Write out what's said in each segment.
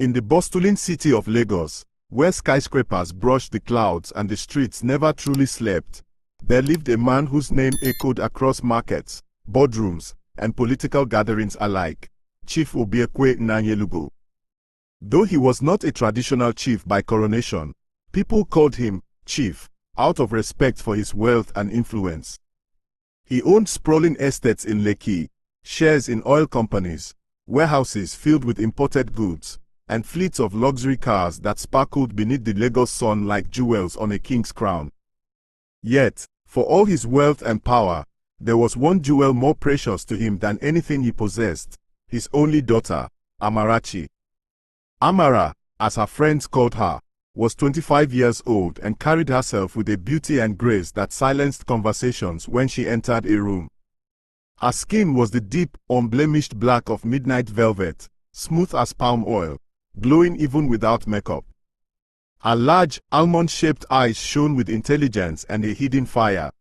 In the bustling city of Lagos, where skyscrapers brushed the clouds and the streets never truly slept, there lived a man whose name echoed across markets, boardrooms, and political gatherings alike, Chief Obiekwe. Though he was not a traditional chief by coronation, people called him Chief out of respect for his wealth and influence. He owned sprawling estates in Lekki, shares in oil companies, warehouses filled with imported goods, and fleets of luxury cars that sparkled beneath the Lagos sun like jewels on a king's crown. Yet, for all his wealth and power, there was one jewel more precious to him than anything he possessed: his only daughter, Amarachi. Amara, as her friends called her, was 25 years old and carried herself with a beauty and grace that silenced conversations when she entered a room. Her skin was the deep, unblemished black of midnight velvet, smooth as palm oil, glowing even without makeup. Her large, almond-shaped eyes shone with intelligence and a hidden fire.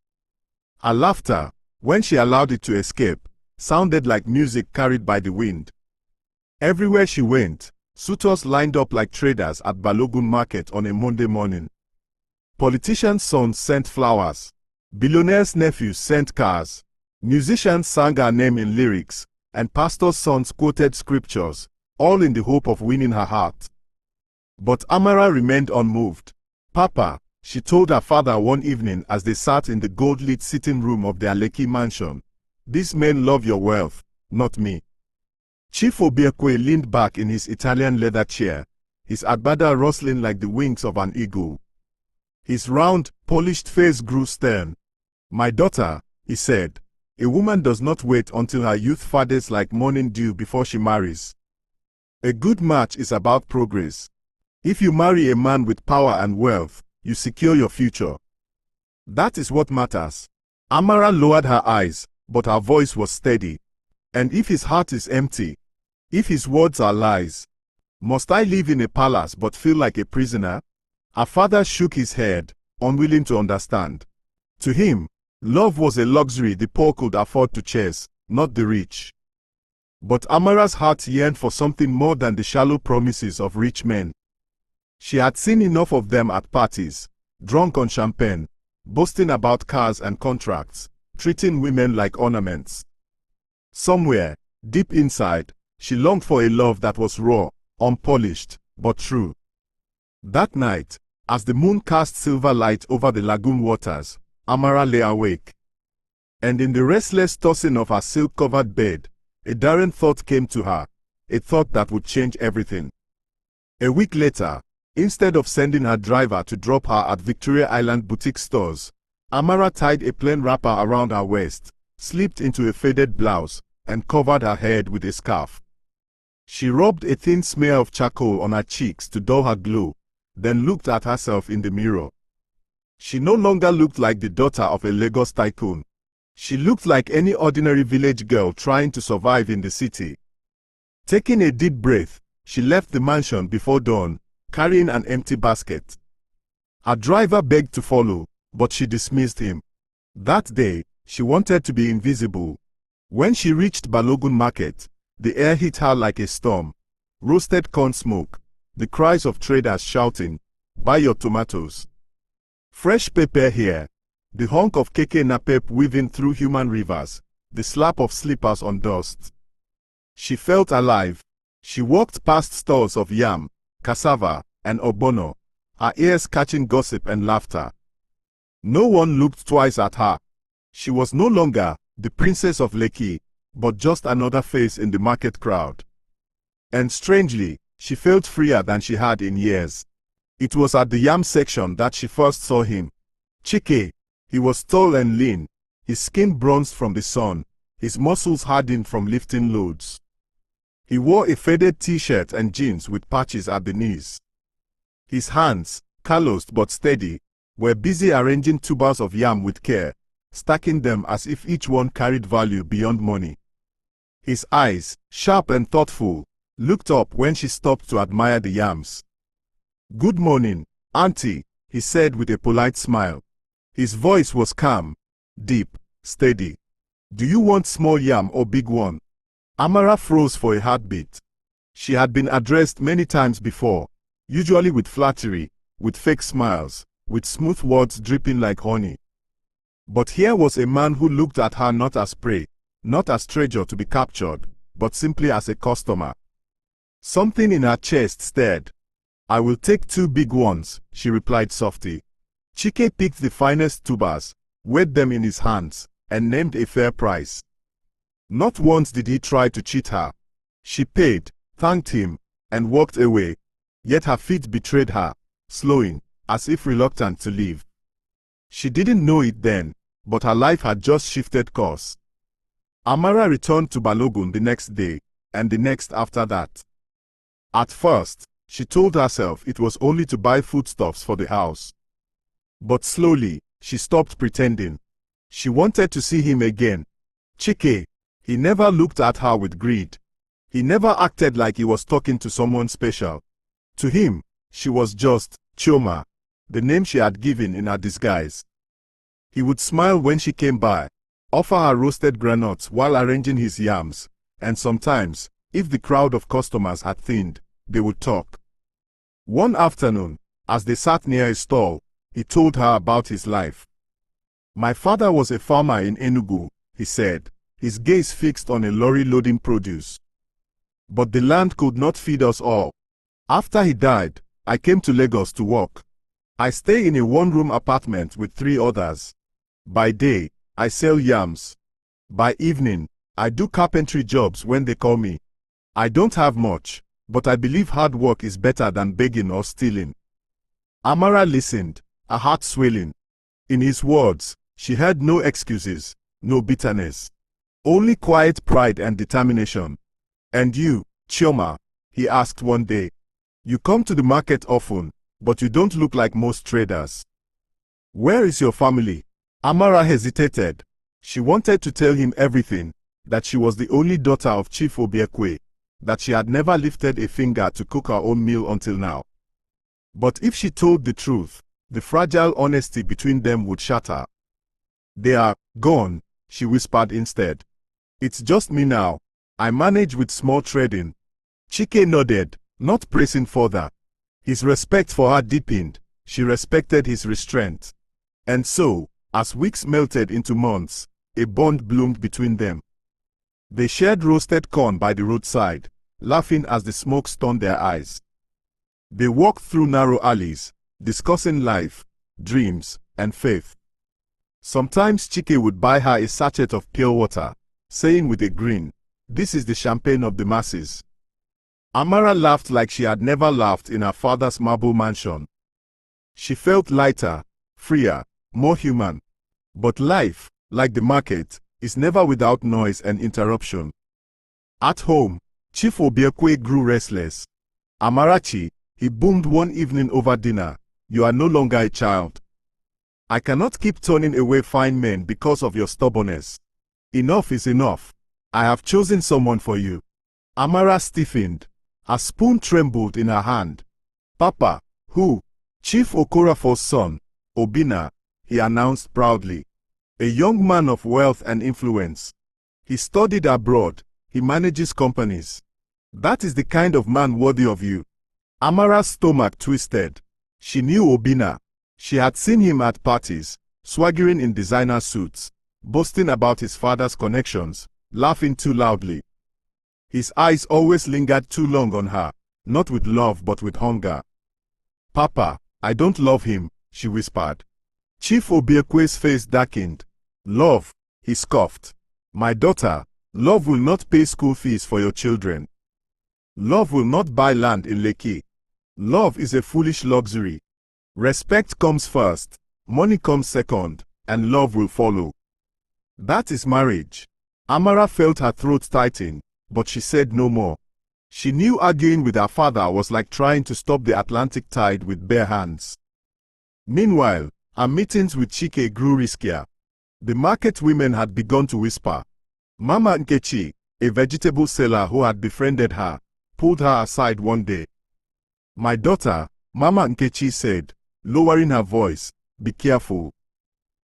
Her laughter, when she allowed it to escape, sounded like music carried by the wind. Everywhere she went, suitors lined up like traders at Balogun Market on a Monday morning. Politicians' sons sent flowers. Billionaires' nephews sent cars. Musicians sang her name in lyrics, and pastors' sons quoted scriptures, all in the hope of winning her heart. But Amara remained unmoved. "Papa," she told her father one evening as they sat in the gold-lit sitting room of their Lekki mansion, "these men love your wealth, not me." Chief Obiekwe leaned back in his Italian leather chair, his agbada rustling like the wings of an eagle. His round, polished face grew stern. "My daughter," he said, "a woman does not wait until her youth fades like morning dew before she marries. A good match is about progress. If you marry a man with power and wealth, you secure your future. That is what matters." Amara lowered her eyes, but her voice was steady. "And if his heart is empty, if his words are lies, must I live in a palace but feel like a prisoner?" Her father shook his head, unwilling to understand. To him, love was a luxury the poor could afford to chase, not the rich. But Amara's heart yearned for something more than the shallow promises of rich men. She had seen enough of them at parties, drunk on champagne, boasting about cars and contracts, treating women like ornaments. Somewhere, deep inside, she longed for a love that was raw, unpolished, but true. That night, as the moon cast silver light over the lagoon waters, Amara lay awake. And in the restless tossing of her silk-covered bed, a daring thought came to her, a thought that would change everything. A week later, instead of sending her driver to drop her at Victoria Island boutique stores, Amara tied a plain wrapper around her waist, slipped into a faded blouse, and covered her head with a scarf. She rubbed a thin smear of charcoal on her cheeks to dull her glow, then looked at herself in the mirror. She no longer looked like the daughter of a Lagos tycoon. She looked like any ordinary village girl trying to survive in the city. Taking a deep breath, she left the mansion before dawn, carrying an empty basket. Her driver begged to follow, but she dismissed him. That day, she wanted to be invisible. When she reached Balogun Market, the air hit her like a storm. Roasted corn smoke, the cries of traders shouting, "Buy your tomatoes. Fresh pepper here." The honk of Chike napep weaving through human rivers, the slap of slippers on dust. She felt alive. She walked past stalls of yam, cassava, and ogbono, her ears catching gossip and laughter. No one looked twice at her. She was no longer the princess of Lekki, but just another face in the market crowd. And strangely, she felt freer than she had in years. It was at the yam section that she first saw him. Chike. He was tall and lean, his skin bronzed from the sun, his muscles hardened from lifting loads. He wore a faded t-shirt and jeans with patches at the knees. His hands, calloused but steady, were busy arranging tubers of yam with care, stacking them as if each one carried value beyond money. His eyes, sharp and thoughtful, looked up when she stopped to admire the yams. "Good morning, Auntie," he said with a polite smile. His voice was calm, deep, steady. "Do you want small yam or big one?" Amara froze for a heartbeat. She had been addressed many times before, usually with flattery, with fake smiles, with smooth words dripping like honey. But here was a man who looked at her not as prey, not as treasure to be captured, but simply as a customer. Something in her chest stirred. "I will take 2 big ones," she replied softly. Chike picked the finest tubers, weighed them in his hands, and named a fair price. Not once did he try to cheat her. She paid, thanked him, and walked away, yet her feet betrayed her, slowing, as if reluctant to leave. She didn't know it then, but her life had just shifted course. Amara returned to Balogun the next day, and the next after that. At first, she told herself it was only to buy foodstuffs for the house. But slowly, she stopped pretending. She wanted to see him again. Chike. He never looked at her with greed. He never acted like he was talking to someone special. To him, she was just Chioma, the name she had given in her disguise. He would smile when she came by, offer her roasted granuts while arranging his yams, and sometimes, if the crowd of customers had thinned, they would talk. One afternoon, as they sat near a stall, he told her about his life. "My father was a farmer in Enugu," he said, his gaze fixed on a lorry loading produce. "But the land could not feed us all. After he died, I came to Lagos to work. I stay in a one-room apartment with 3 others. By day, I sell yams. By evening, I do carpentry jobs when they call me. I don't have much, but I believe hard work is better than begging or stealing." Amara listened, her heart swelling. In his words, she heard no excuses, no bitterness. Only quiet pride and determination. "And you, Chioma?" he asked one day. "You come to the market often, but you don't look like most traders. Where is your family?" Amara hesitated. She wanted to tell him everything, that she was the only daughter of Chief Obiekwe, that she had never lifted a finger to cook her own meal until now. But if she told the truth, the fragile honesty between them would shatter. "They are gone," she whispered instead. "It's just me now. I manage with small trading." Chike nodded, not pressing further. His respect for her deepened. She respected his restraint. And so, as weeks melted into months, a bond bloomed between them. They shared roasted corn by the roadside, laughing as the smoke stunned their eyes. They walked through narrow alleys, discussing life, dreams, and faith. Sometimes Chike would buy her a sachet of pure water, saying with a grin, "This is the champagne of the masses." Amara laughed like she had never laughed in her father's marble mansion. She felt lighter, freer, more human. But life, like the market, is never without noise and interruption. At home, Chief Obiekwe grew restless. "Amarachi," he boomed one evening over dinner, "you are no longer a child. I cannot keep turning away fine men because of your stubbornness. Enough is enough. I have chosen someone for you." Amara stiffened. Her spoon trembled in her hand. "Papa, who?" "Chief Okorafor's son, Obina," he announced proudly. "A young man of wealth and influence. He studied abroad. He manages companies. That is the kind of man worthy of you." Amara's stomach twisted. She knew Obina. She had seen him at parties, swaggering in designer suits, boasting about his father's connections, laughing too loudly. His eyes always lingered too long on her, not with love but with hunger. "Papa, I don't love him," she whispered. Chief Obiekwe's face darkened. "Love," he scoffed. "My daughter, love will not pay school fees for your children. Love will not buy land in Lekki. Love is a foolish luxury. Respect comes first, money comes second, and love will follow. That is marriage." Amara felt her throat tighten, but she said no more. She knew arguing with her father was like trying to stop the Atlantic tide with bare hands. Meanwhile, her meetings with Chike grew riskier. The market women had begun to whisper. Mama Nkechi, a vegetable seller who had befriended her, pulled her aside one day. "My daughter," Mama Nkechi said, lowering her voice, "be careful.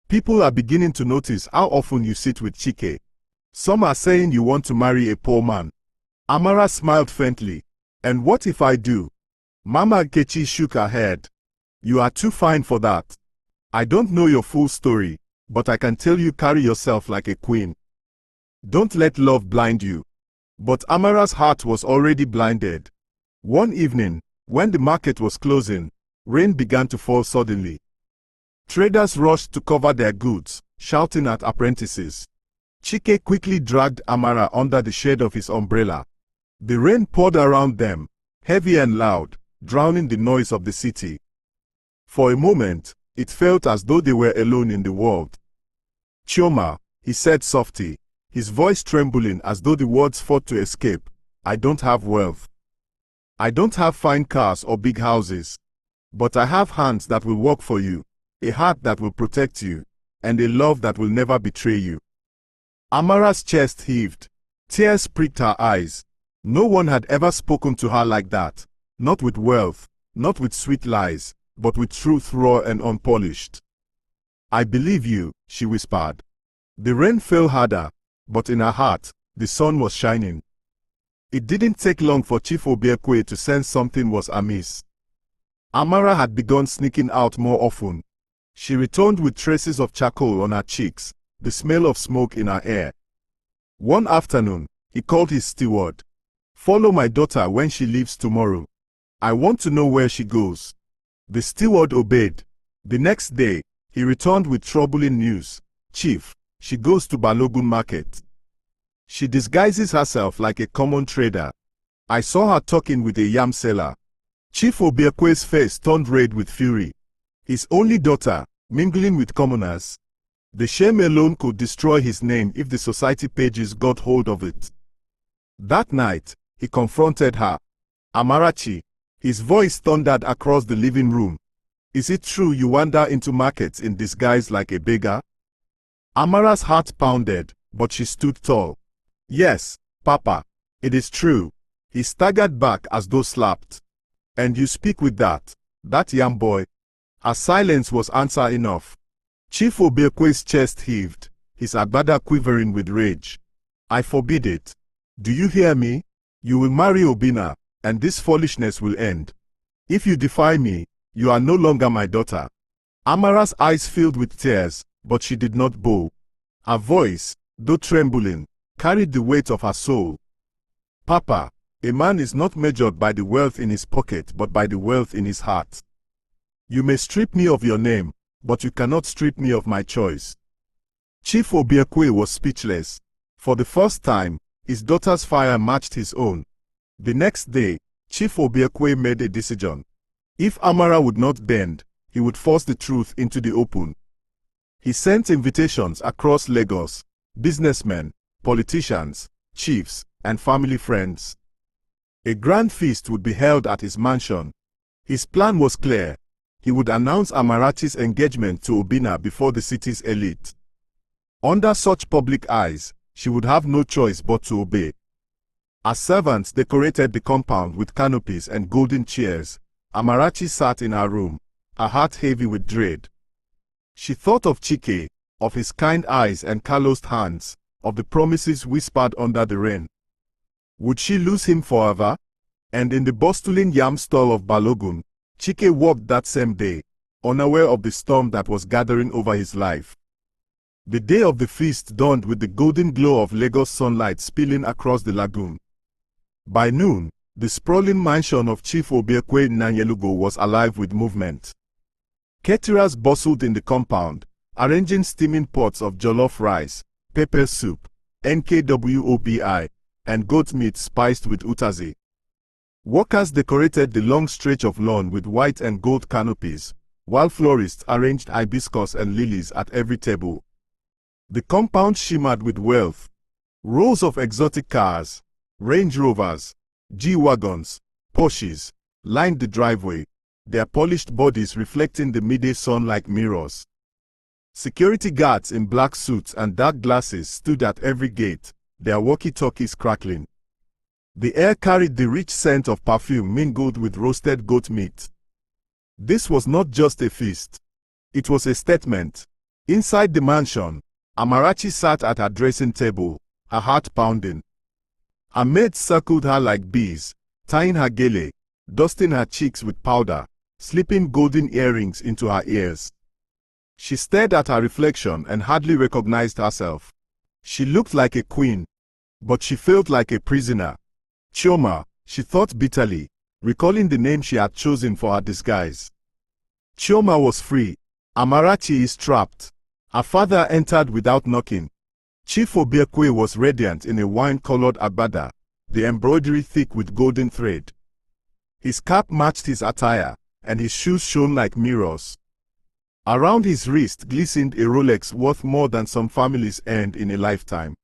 People are beginning to notice how often you sit with Chike. Some are saying you want to marry a poor man." Amara smiled faintly. And what if I do? Mama Nkechi shook her head. You are too fine for that. I don't know your full story, but I can tell you carry yourself like a queen. Don't let love blind you. But Amara's heart was already blinded. One evening, when the market was closing, rain began to fall suddenly. Traders rushed to cover their goods, shouting at apprentices. Chike quickly dragged Amara under the shade of his umbrella. The rain poured around them, heavy and loud, drowning the noise of the city. For a moment, it felt as though they were alone in the world. Chioma, he said softly, his voice trembling as though the words fought to escape, I don't have wealth. I don't have fine cars or big houses. But I have hands that will work for you, a heart that will protect you, and a love that will never betray you. Amara's chest heaved. Tears pricked her eyes. No one had ever spoken to her like that. Not with wealth, not with sweet lies, but with truth raw and unpolished. I believe you, she whispered. The rain fell harder, but in her heart, the sun was shining. It didn't take long for Chief Obiekwe to sense something was amiss. Amara had begun sneaking out more often. She returned with traces of charcoal on her cheeks, the smell of smoke in her air. One afternoon, he called his steward. Follow my daughter when she leaves tomorrow. I want to know where she goes. The steward obeyed. The next day, he returned with troubling news. Chief, she goes to Balogun market. She disguises herself like a common trader. I saw her talking with a yam seller. Chief Obiekwe's face turned red with fury. His only daughter, mingling with commoners. The shame alone could destroy his name if the society pages got hold of it. That night, he confronted her. Amarachi, his voice thundered across the living room. Is it true you wander into markets in disguise like a beggar? Amara's heart pounded, but she stood tall. Yes, Papa, it is true. He staggered back as though slapped. And you speak with that young boy? Her silence was answer enough. Chief Obiekwe's chest heaved, his agbada quivering with rage. I forbid it. Do you hear me? You will marry Obina, and this foolishness will end. If you defy me, you are no longer my daughter. Amara's eyes filled with tears, but she did not bow. Her voice, though trembling, carried the weight of her soul. Papa, a man is not measured by the wealth in his pocket but by the wealth in his heart. You may strip me of your name, but you cannot strip me of my choice. Chief Obiekwe was speechless. For the first time, his daughter's fire matched his own. The next day, Chief Obiekwe made a decision. If Amara would not bend, he would force the truth into the open. He sent invitations across Lagos, businessmen, politicians, chiefs, and family friends. A grand feast would be held at his mansion. His plan was clear. He would announce Amarachi's engagement to Obina before the city's elite. Under such public eyes, she would have no choice but to obey. As servants decorated the compound with canopies and golden chairs, Amarachi sat in her room, her heart heavy with dread. She thought of Chike, of his kind eyes and calloused hands, of the promises whispered under the rain. Would she lose him forever? And in the bustling yam stall of Balogun, Chike walked that same day, unaware of the storm that was gathering over his life. The day of the feast dawned with the golden glow of Lagos sunlight spilling across the lagoon. By noon, the sprawling mansion of Chief Obiekwe in Nanyelugo was alive with movement. Caterers bustled in the compound, arranging steaming pots of jollof rice, pepper soup, nkwobi, and goat meat spiced with utazi. Workers decorated the long stretch of lawn with white and gold canopies, while florists arranged hibiscus and lilies at every table. The compound shimmered with wealth. Rows of exotic cars, Range Rovers, G-Wagons, Porsches, lined the driveway, their polished bodies reflecting the midday sun like mirrors. Security guards in black suits and dark glasses stood at every gate, their walkie-talkies crackling. The air carried the rich scent of perfume mingled with roasted goat meat. This was not just a feast. It was a statement. Inside the mansion, Amarachi sat at her dressing table, her heart pounding. Her maids circled her like bees, tying her gele, dusting her cheeks with powder, slipping golden earrings into her ears. She stared at her reflection and hardly recognized herself. She looked like a queen, but she felt like a prisoner. Chioma, she thought bitterly, recalling the name she had chosen for her disguise. Chioma was free. Amarachi is trapped. Her father entered without knocking. Chief Obiekwe was radiant in a wine-colored agbada, the embroidery thick with golden thread. His cap matched his attire, and his shoes shone like mirrors. Around his wrist glistened a Rolex worth more than some families earned in a lifetime.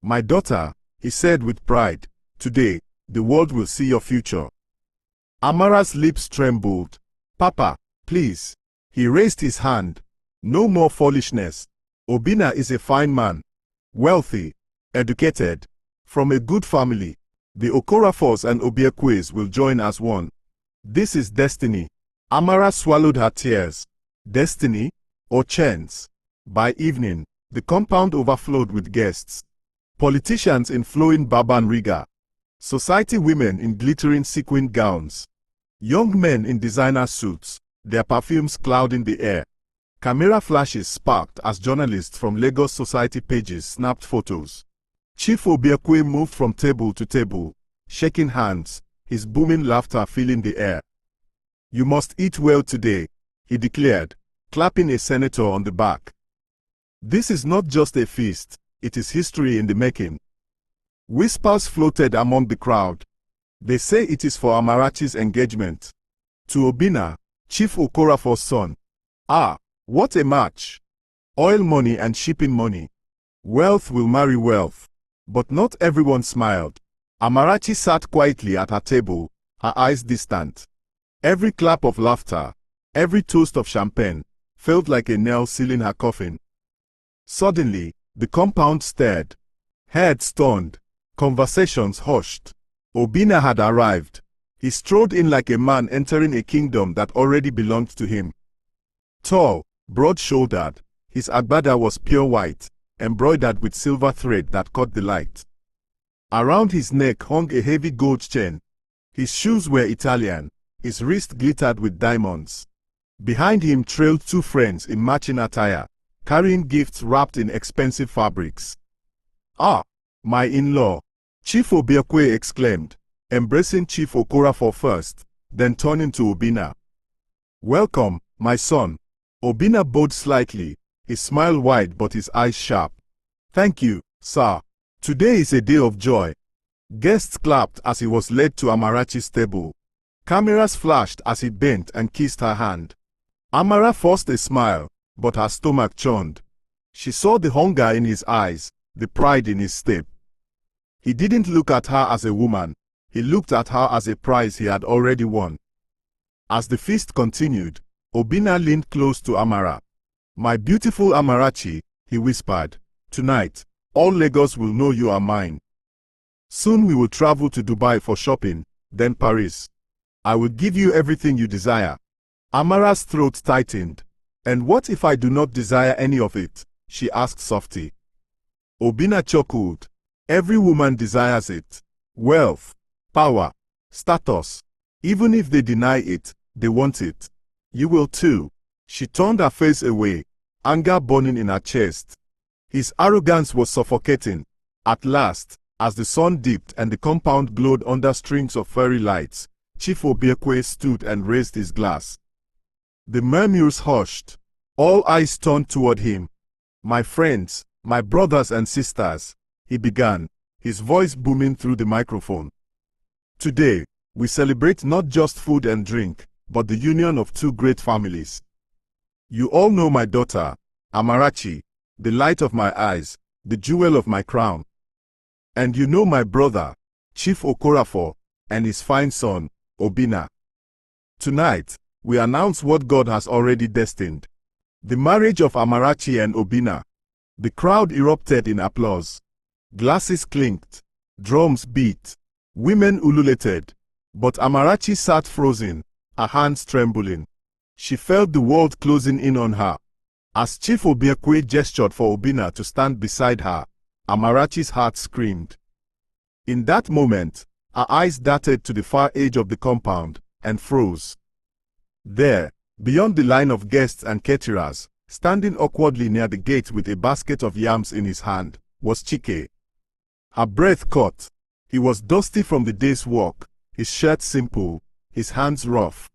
"My daughter," he said with pride, "today, the world will see your future." Amara's lips trembled. "Papa, please." He raised his hand. "No more foolishness. Obinna is a fine man, wealthy, educated, from a good family. The Okorafors and Obiekwes will join as one. This is destiny." Amara swallowed her tears. Destiny or chance? By evening, the compound overflowed with guests. Politicians in flowing Baban Riga, society women in glittering sequin gowns, young men in designer suits, their perfumes clouding the air. Camera flashes sparked as journalists from Lagos society pages snapped photos. Chief Obiekwe moved from table to table, shaking hands, his booming laughter filling the air. "You must eat well today," he declared, clapping a senator on the back. "This is not just a feast, it is history in the making." Whispers floated among the crowd. "They say it is for Amarachi's engagement to Obinna, Chief Okorafor's son. Ah, what a match! Oil money and shipping money. Wealth will marry wealth." But not everyone smiled. Amarachi sat quietly at her table, her eyes distant. Every clap of laughter, every toast of champagne, felt like a nail sealing her coffin. Suddenly, the compound stirred. Heads turned, conversations hushed. Obinna had arrived. He strode in like a man entering a kingdom that already belonged to him. Tall, broad-shouldered, his agbada was pure white, embroidered with silver thread that caught the light. Around his neck hung a heavy gold chain. His shoes were Italian, his wrist glittered with diamonds. Behind him trailed two friends in matching attire, carrying gifts wrapped in expensive fabrics. "Ah, my in-law!" Chief Obiekwe exclaimed, embracing Chief Okorafor first, then turning to Obinna. "Welcome, my son." Obinna bowed slightly, his smile wide but his eyes sharp. "Thank you, sir. Today is a day of joy." Guests clapped as he was led to Amarachi's table. Cameras flashed as he bent and kissed her hand. Amara forced a smile, but her stomach churned. She saw the hunger in his eyes, the pride in his step. He didn't look at her as a woman, he looked at her as a prize he had already won. As the feast continued, Obinna leaned close to Amara. "My beautiful Amarachi," he whispered, "tonight, all Lagos will know you are mine. Soon we will travel to Dubai for shopping, then Paris. I will give you everything you desire." Amara's throat tightened. "And what if I do not desire any of it?" she asked softly. Obinna chuckled. "Every woman desires it. Wealth, power, status. Even if they deny it, they want it. You will too." She turned her face away, anger burning in her chest. His arrogance was suffocating. At last, as the sun dipped and the compound glowed under strings of fairy lights, Chief Obiekwe stood and raised his glass. The murmurs hushed. All eyes turned toward him. "My friends, my brothers and sisters," he began, his voice booming through the microphone. "Today, we celebrate not just food and drink, but the union of two great families. You all know my daughter, Amarachi, the light of my eyes, the jewel of my crown. And you know my brother, Chief Okorafor, and his fine son, Obinna. Tonight, we announce what God has already destined. The marriage of Amarachi and Obinna." The crowd erupted in applause. Glasses clinked, drums beat, women ululated. But Amarachi sat frozen, her hands trembling. She felt the world closing in on her. As Chief Obiekwe gestured for Obinna to stand beside her, Amarachi's heart screamed. In that moment, Her eyes darted to the far edge of the compound and froze. There, beyond the line of guests and caterers, standing awkwardly near the gate with a basket of yams in his hand, was Chike. Her breath caught. He was dusty from the day's work, his shirt simple, his hands rough.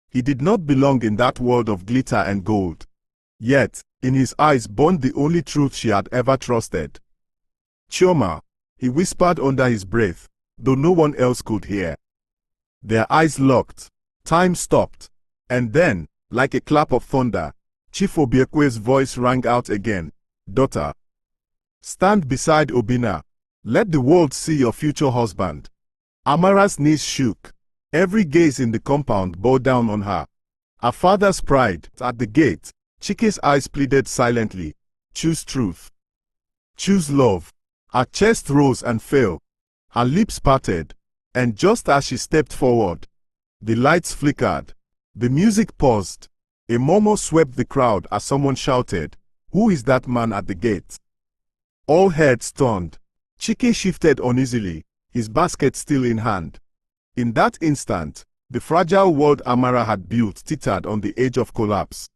He did not belong in that world of glitter and gold. Yet, in his eyes burned the only truth she had ever trusted. "Chioma," he whispered under his breath, though no one else could hear. Their eyes locked. Time stopped. And then, like a clap of thunder, Chief Obiekwe's voice rang out again. "Daughter, stand beside Obinna. Let the world see your future husband." Amara's knees shook. Every gaze in the compound bore down on her. Her father's pride. At the gate, Chike's eyes pleaded silently. "Choose truth. Choose love." Her chest rose and fell. Her lips parted. And just as she stepped forward, the lights flickered. The music paused. A murmur swept the crowd as someone shouted, "Who is that man at the gate?" All heads turned. Chike shifted uneasily, his basket still in hand. In that instant, the fragile world Amara had built tittered on the edge of collapse.